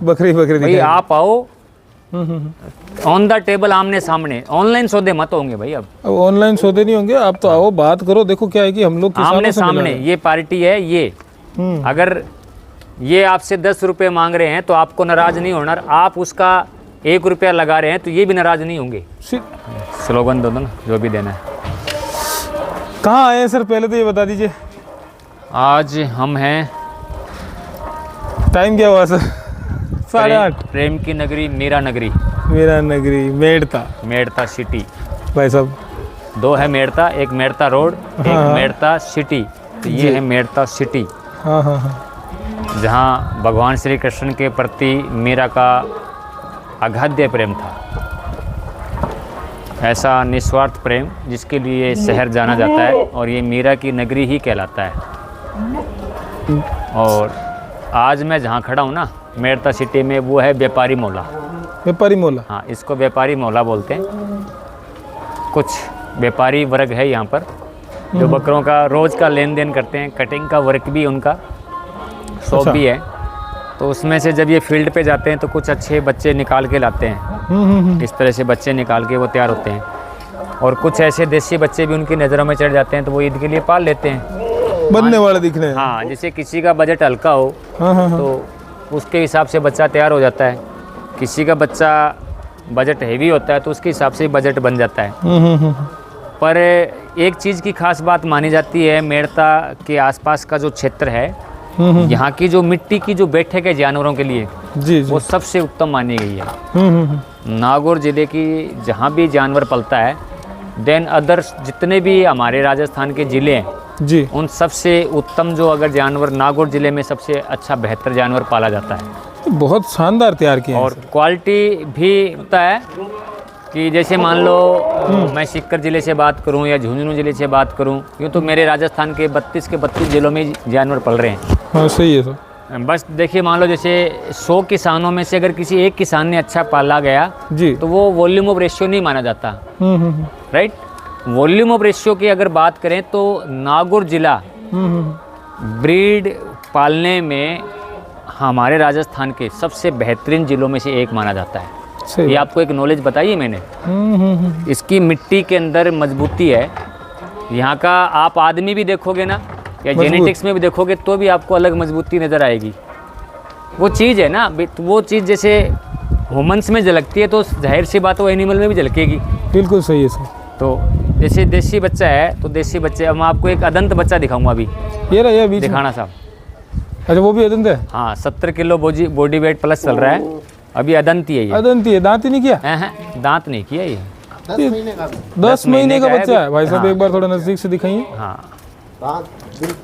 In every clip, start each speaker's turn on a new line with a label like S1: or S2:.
S1: बकरी बकरी
S2: भाई आप आओ ऑन द टेबल, आमने सामने। ऑनलाइन सौदे मत होंगे भाई। अब
S1: ऑनलाइन सौदे नहीं होंगे, आप तो आओ बात करो। देखो क्या है कि हम लोग किसानों
S2: आमने
S1: से मिला
S2: सामने
S1: रहे हैं।
S2: ये पार्टी है ये। अगर ये आपसे 10 रुपये मांग रहे हैं तो आपको नाराज नहीं होना, आप उसका 1 रुपया लगा रहे हैं तो ये भी नाराज नहीं होंगे। स्लोगन दो ना जो भी देना है।
S1: कहाँ आए हैं सर, पहले तो ये बता दीजिए।
S2: आज हम हैं
S1: टाइम क्या हुआ सर? 8:30।
S2: प्रेम की नगरी मीरा नगरी,
S1: मेरा नगरी मेड़ता।
S2: मेड़ता सिटी।
S1: भाई साहब
S2: 2 है मेड़ता, एक मेड़ता रोड, एक मेड़ता सिटी। तो ये है मेड़ता सिटी।
S1: हाँ हाँ हाँ।
S2: जहाँ भगवान श्री कृष्ण के प्रति मीरा का अगाध्य प्रेम था। ऐसा निस्वार्थ प्रेम जिसके लिए शहर जाना जाता है और ये मीरा की नगरी ही कहलाता है। और आज मैं जहाँ खड़ा हूँ ना मेड़ता सिटी में, वो है व्यापारी मोहल्ला।
S1: व्यापारी मोहल्ला।
S2: हाँ, इसको व्यापारी मोहल्ला बोलते हैं। कुछ व्यापारी वर्ग है यहाँ पर जो बकरों का रोज़ का लेन देन करते हैं। कटिंग का वर्क भी उनका शॉप भी है। तो उसमें से जब ये फील्ड पे जाते हैं तो कुछ अच्छे बच्चे निकाल के लाते हैं। इस तरह से बच्चे निकाल के वो तैयार होते हैं। और कुछ ऐसे देसी बच्चे भी उनकी नज़रों में चढ़ जाते हैं तो वो ईद के लिए पाल लेते हैं।
S1: बनने वाले दिख रहे हैं।
S2: हाँ, जैसे किसी का बजट हल्का हो तो उसके हिसाब से बच्चा तैयार हो जाता है। किसी का बच्चा बजट हेवी होता है तो उसके हिसाब से बजट बन जाता है। पर एक चीज़ की खास बात मानी जाती है, मेड़ता के आसपास का जो क्षेत्र है, यहाँ की जो मिट्टी की जो बैठक है जानवरों के लिए,
S1: जी
S2: वो सबसे उत्तम मानी गई है। नागौर ज़िले की जहाँ भी जानवर पलता है, देन अदर्स जितने भी हमारे राजस्थान के ज़िले हैं
S1: जी,
S2: उन सबसे उत्तम जो अगर जानवर नागौर ज़िले में सबसे अच्छा बेहतर जानवर पाला जाता है।
S1: बहुत शानदार तैयार किया
S2: और क्वालिटी भी होता है कि जैसे मान लो मैं सीकर ज़िले से बात करूं या झुंझुनू ज़िले से बात करूं, यूँ तो मेरे राजस्थान के 32 के 32 ज़िलों में जानवर पल रहे हैं।
S1: हाँ सही है सर।
S2: बस देखिए, मान लो जैसे 100 किसानों में से अगर किसी एक किसान ने अच्छा पाला गया
S1: जी,
S2: तो वो वॉल्यूम ऑफ रेशियो नहीं माना जाता। राइट, वॉल्यूम ऑफ रेशियो की अगर बात करें तो नागौर जिला ब्रीड पालने में हमारे राजस्थान के सबसे बेहतरीन ज़िलों में से एक माना जाता है।
S1: सही।
S2: ये आपको एक नॉलेज बताई है मैंने। इसकी मिट्टी के अंदर मजबूती है। यहाँ का आप आदमी भी देखोगे ना या जेनेटिक्स में भी देखोगे तो भी आपको अलग मजबूती नज़र आएगी। वो चीज़ है ना, वो चीज़ जैसे ह्यूमंस में झलकती है तो जाहिर सी बात वो एनिमल में भी झलकेगी।
S1: बिल्कुल सही है सर।
S2: तो जैसे देसी बच्चा है तो देसी बच्चे, अब मैं आपको एक अदंत बच्चा दिखाऊंगा अभी।
S1: ये रहा ये बीच में।
S2: दिखाना साहब।
S1: अच्छा वो भी अदंत है।
S2: हाँ, 70 किलो बॉडी वेट प्लस चल रहा है। अभी अदंती है ये।
S1: अदंती है, दांत ही नहीं किया।
S2: दांत नहीं किया ये।
S1: 10 महीने का बच्चा है भाई साहब। एक बार थोड़ा नजदीक से दिखाइए।
S2: हाँ,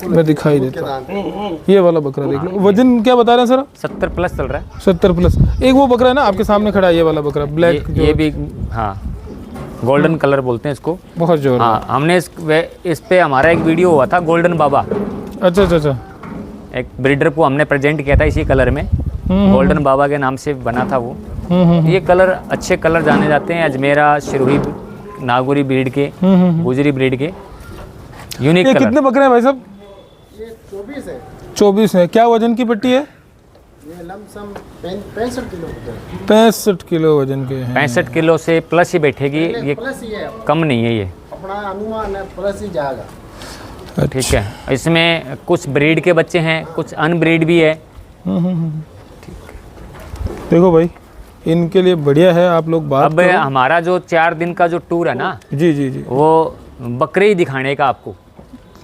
S1: मैं दिखाई देता हूँ। ये वाला बकरा देख लो। वजन क्या बता रहे हैं सर?
S2: 70 प्लस चल रहा है।
S1: 70 प्लस। एक वो बकरा है ना आपके सामने खड़ा है, ये वाला बकरा ब्लैक।
S2: ये भी हाँ, गोल्डन कलर बोलते हैं इसको।
S1: बहुत जोर।
S2: हाँ, हमने इस पे हमारा एक वीडियो हुआ था गोल्डन बाबा।
S1: अच्छा अच्छा अच्छा।
S2: एक ब्रीडर को हमने प्रेजेंट किया था इसी कलर में, गोल्डन बाबा के नाम से बना था वो। ये कलर अच्छे कलर जाने जाते हैं अजमेरा, सिरोही, नागौरी ब्रीड के, गुजरी ब्रीड के यूनिक कलर।
S1: कितने बकरे हैं भाई साहब?
S3: ये 24 है।
S1: 24 है। क्या वजन की पट्टी है?
S3: ये लमसम 65 किलो होता है।
S1: 65 किलो वजन के हैं।
S2: 65 किलो से प्लस ही बैठेगी ये,
S3: प्लस ही है,
S2: कम नहीं है ये।
S3: अपना अनुमान है प्लस ही जाएगा।
S2: ठीक है, इसमें कुछ ब्रीड के बच्चे हैं, कुछ अनब्रीड भी है।
S1: देखो भाई, इनके लिए बढ़िया है, आप लोग बात
S2: अब हमारा जो 4 दिन का जो टूर है ना,
S1: जी जी जी,
S2: वो बकरे ही दिखाने का आपको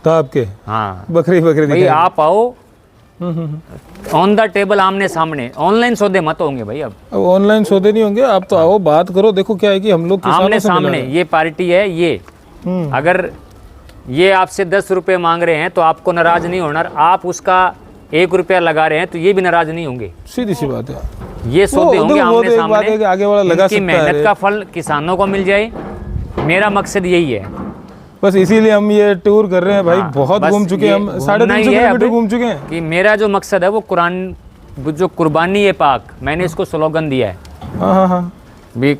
S1: था आपके।
S2: हाँ,
S1: बकरी
S2: भाई
S1: दिखाई।
S2: आप आओ ऑन द टेबल, आमने सामने। ऑनलाइन सौदे मत होंगे भाई। अब
S1: ऑनलाइन सौदे नहीं होंगे, आप तो आओ बात करो। देखो क्या है कि हम लोग किसानों
S2: आमने
S1: से मिला
S2: सामने
S1: रहे हैं।
S2: ये पार्टी है ये। अगर ये आपसे 10 रुपये मांग रहे हैं तो आपको नाराज नहीं होना, आप उसका 1 रुपया लगा रहे हैं तो ये भी नाराज नहीं होंगे।
S1: सीधी सी बात है।
S2: ये सौदे होंगे आमने
S1: एक बात है कि आगे वाला लगा
S2: सामने।
S1: सकता
S2: मेहनत
S1: है।
S2: का फल किसानों को मिल जाए, मेरा मकसद यही है।
S1: बस इसीलिए हम ये टूर कर रहे हैं भाई।
S2: हाँ,
S1: बहुत
S2: बस
S1: घूम चुके
S2: ये
S1: हैं हम,
S2: घूमना
S1: 350
S2: ही है
S1: किलोमीटर
S2: अब।
S1: घूम चुके हैं।
S2: कि मेरा जो मकसद है वो कुरान, जो कुर्बानी है पाक, मैंने इसको स्लोगन दिया है।
S1: हाँ हाँ हाँ
S2: भी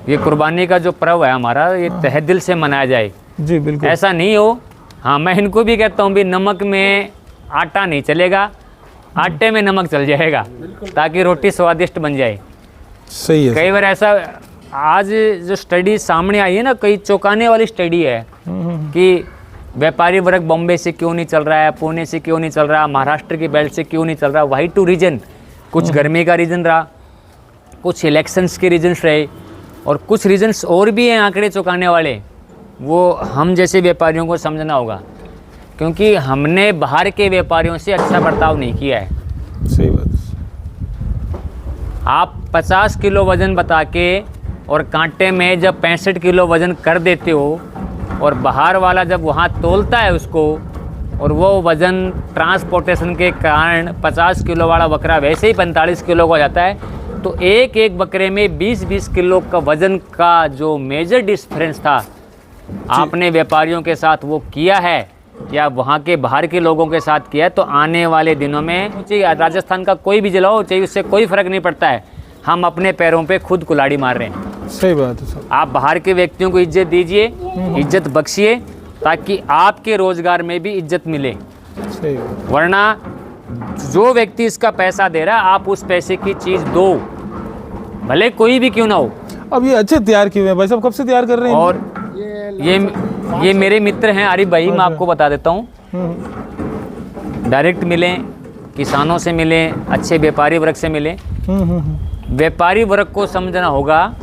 S2: ये कुर्बानी का जो पर्व है हमारा, ये तहे दिल से मनाया जाए।
S1: जी बिल्कुल।
S2: ऐसा नहीं हो। हाँ, मैं इनको भी कहता हूँ भी नमक में आटा नहीं चलेगा, आटे में नमक चल जाएगा ताकि रोटी स्वादिष्ट बन जाए।
S1: सही है
S2: कई बार ऐसा, आज जो स्टडी सामने आई है ना, कई चौंकाने वाली स्टडी है कि व्यापारी वर्ग बॉम्बे से क्यों नहीं चल रहा है, पुणे से क्यों नहीं चल रहा, महाराष्ट्र की बेल्ट से क्यों नहीं चल रहा। वाई टू रीजन, कुछ गर्मी का रीज़न रहा, कुछ इलेक्शंस के रीजन्स रहे, और कुछ रीजन्स और भी हैं आंकड़े चौंकाने वाले। वो हम जैसे व्यापारियों को समझना होगा, क्योंकि हमने बाहर के व्यापारियों से अच्छा बर्ताव नहीं किया है।
S1: सही बात।
S2: आप 50 किलो वज़न बता के और कांटे में जब 65 किलो वज़न कर देते हो, और बाहर वाला जब वहाँ तोलता है उसको, और वो वज़न ट्रांसपोर्टेशन के कारण 50 किलो वाला बकरा वैसे ही 45 किलो का हो जाता है, तो एक एक बकरे में 20-20 किलो का वज़न का जो मेजर डिफरेंस था आपने व्यापारियों के साथ वो किया है या वहाँ के बाहर के लोगों के साथ किया है, तो आने वाले दिनों में चाहिए राजस्थान का कोई भी जिला हो चाहिए, उससे कोई फ़र्क नहीं पड़ता है, हम अपने पैरों पे खुद कुल्हाड़ी मार रहे हैं।
S1: सही बात है सर।
S2: आप बाहर के व्यक्तियों को इज्जत दीजिए, इज्जत बख्शिए, ताकि आपके रोज़गार में भी इज्जत मिले।
S1: सही बात।
S2: वरना जो व्यक्ति इसका पैसा दे रहा है, आप उस पैसे की चीज़ दो, भले कोई भी क्यों ना हो।
S1: अब ये अच्छे तैयार किए हुए हैं भाई साहब, कब से तैयार कर रहे हैं?
S2: और ये मेरे मित्र हैं आरिफ भाई, मैं आपको बता देता हूँ। डायरेक्ट मिलें, किसानों से मिलें, अच्छे व्यापारी वर्ग से मिलें। व्यापारी वर्ग को समझना होगा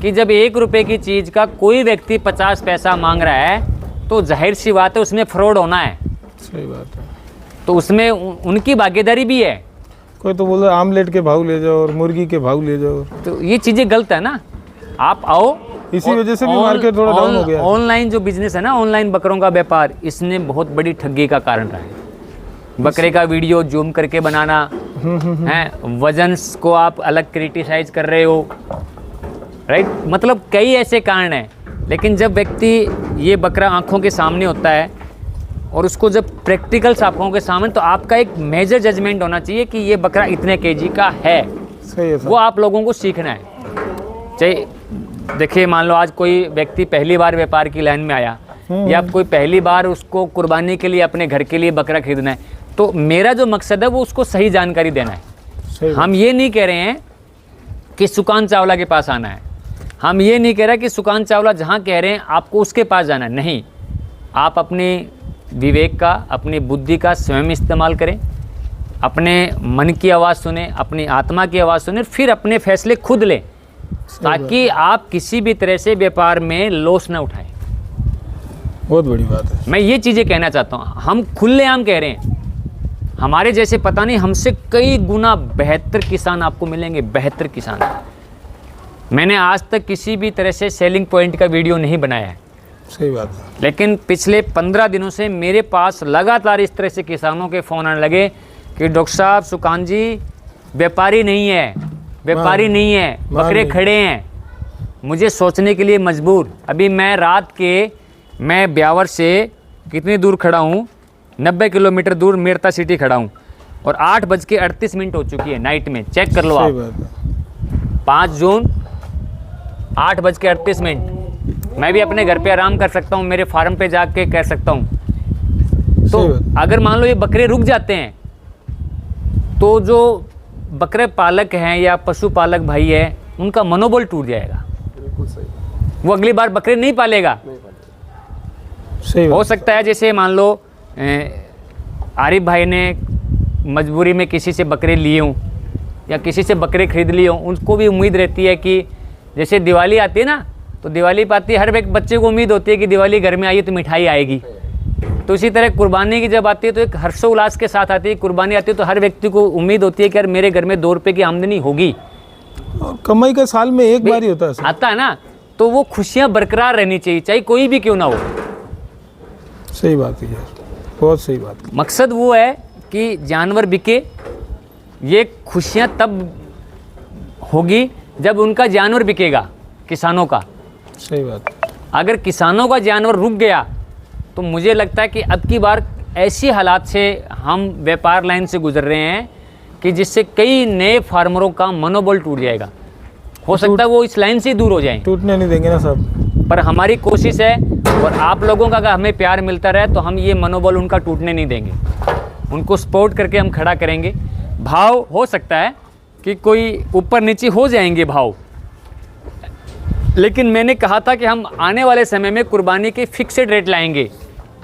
S2: कि जब 1 रुपए की चीज़ का कोई व्यक्ति 50 पैसा मांग रहा है, तो जाहिर सी बात है उसमें फ्रॉड होना है।
S1: सही बात है।
S2: तो उसमें उनकी भागीदारी भी है।
S1: कोई तो बोल रहा है आमलेट के भाव ले जाओ और मुर्गी के भाव ले जाओ,
S2: तो ये चीज़ें गलत है ना। आप आओ,
S1: इसी वजह से भी मार्केट थोड़ा डाउन हो गया।
S2: ऑनलाइन जो बिजनेस है ना, ऑनलाइन बकरों का व्यापार, इसने बहुत बड़ी ठगी का कारण रहा है। बकरे का वीडियो जूम करके बनाना है, वजन को आप अलग क्रिटिसाइज कर रहे हो, राइट, मतलब कई ऐसे कारण हैं। लेकिन जब व्यक्ति ये बकरा आंखों के सामने होता है और उसको जब प्रैक्टिकल्स आंखों के सामने, तो आपका एक मेजर जजमेंट होना चाहिए कि ये बकरा इतने केजी का है।
S1: सही है सर।
S2: वो आप लोगों को सीखना है। चाहे देखिए, मान लो आज कोई व्यक्ति पहली बार व्यापार की लाइन में आया, या कोई पहली बार उसको कुर्बानी के लिए अपने घर के लिए बकरा खरीदना है, तो मेरा जो मकसद है वो उसको सही जानकारी देना है। हम ये नहीं कह रहे हैं कि सुकान चावला के पास आना है, हम ये नहीं कह रहे कि सुकान चावला जहाँ कह रहे हैं आपको उसके पास जाना है, नहीं। आप अपने विवेक का, अपनी बुद्धि का स्वयं इस्तेमाल करें, अपने मन की आवाज़ सुने, अपनी आत्मा की आवाज़ सुने, फिर अपने फैसले खुद लें, ताकि आप किसी भी तरह से व्यापार में लॉस ना उठाएं।
S1: बहुत बड़ी बात है।
S2: मैं ये चीज़ें कहना चाहता हूँ। हम खुलेआम कह रहे हैं, हमारे जैसे पता नहीं हमसे कई गुना बेहतर किसान आपको मिलेंगे, बेहतर किसान। मैंने आज तक किसी भी तरह से सेलिंग पॉइंट का वीडियो नहीं बनाया है।
S1: सही बात है।
S2: लेकिन पिछले 15 दिनों से मेरे पास लगातार इस तरह से किसानों के फ़ोन आने लगे कि डॉक्टर साहब, सुकान जी व्यापारी नहीं है, व्यापारी नहीं है, बकरे खड़े हैं, मुझे सोचने के लिए मजबूर। अभी मैं रात के, मैं ब्यावर से कितनी दूर खड़ा हूँ, 90 किलोमीटर दूर मेरता सिटी खड़ा हूँ, और 8:38 हो चुकी है नाइट में। चेक कर लो आप। 5 जून 8:38। मैं भी अपने घर पे आराम कर सकता हूँ, मेरे फार्म पे जाके कर सकता हूँ। तो अगर मान लो ये बकरे रुक जाते हैं, तो जो बकरे पालक हैं या पशुपालक भाई है, उनका मनोबल टूट जाएगा।
S3: बिल्कुल सही।
S2: वो अगली बार बकरे नहीं पालेगा।
S1: सही
S2: हो सकता है जैसे मान लो आरिफ भाई ने मजबूरी में किसी से बकरे लिए हों या किसी से बकरे खरीद लिए हों, उनको भी उम्मीद रहती है कि जैसे दिवाली आती है ना, तो दिवाली पाती है, हर एक बच्चे को उम्मीद होती है कि दिवाली घर में आई तो मिठाई आएगी। तो इसी तरह कुर्बानी की जब आती है तो एक हर्षोल्लास के साथ आती है। कुर्बानी आती है तो हर व्यक्ति को उम्मीद होती है कि यार मेरे घर में 2 रुपये की आमदनी होगी।
S1: और कमाई का साल में एक बार ही होता है सर।
S2: आता है ना, तो वो खुशियाँ बरकरार रहनी चाहिए, चाहे कोई भी क्यों ना हो।
S1: सही बात है यार, बहुत सही बात है।
S2: मकसद वो है कि जानवर बिके। ये खुशियाँ तब होगी जब उनका जानवर बिकेगा, किसानों का।
S1: सही बात है।
S2: अगर किसानों का जानवर रुक गया तो मुझे लगता है कि अब की बार ऐसी हालात से हम व्यापार लाइन से गुजर रहे हैं कि जिससे कई नए फार्मरों का मनोबल टूट जाएगा। हो सकता है वो इस लाइन से दूर हो जाएं।
S1: टूटने नहीं देंगे ना साहब।
S2: पर हमारी कोशिश है, और आप लोगों का अगर हमें प्यार मिलता रहे तो हम ये मनोबल उनका टूटने नहीं देंगे। उनको सपोर्ट करके हम खड़ा करेंगे। भाव हो सकता है कि कोई ऊपर नीचे हो जाएंगे भाव, लेकिन मैंने कहा था कि हम आने वाले समय में कुर्बानी के फिक्स्ड रेट लाएंगे,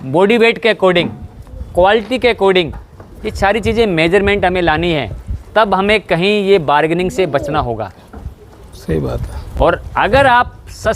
S2: बॉडी वेट के अकॉर्डिंग, क्वालिटी के अकॉर्डिंग। ये सारी चीज़ें मेजरमेंट हमें लानी है, तब हमें कहीं ये बार्गेनिंग से बचना होगा।
S1: सही बात है।
S2: और अगर आप सस्ते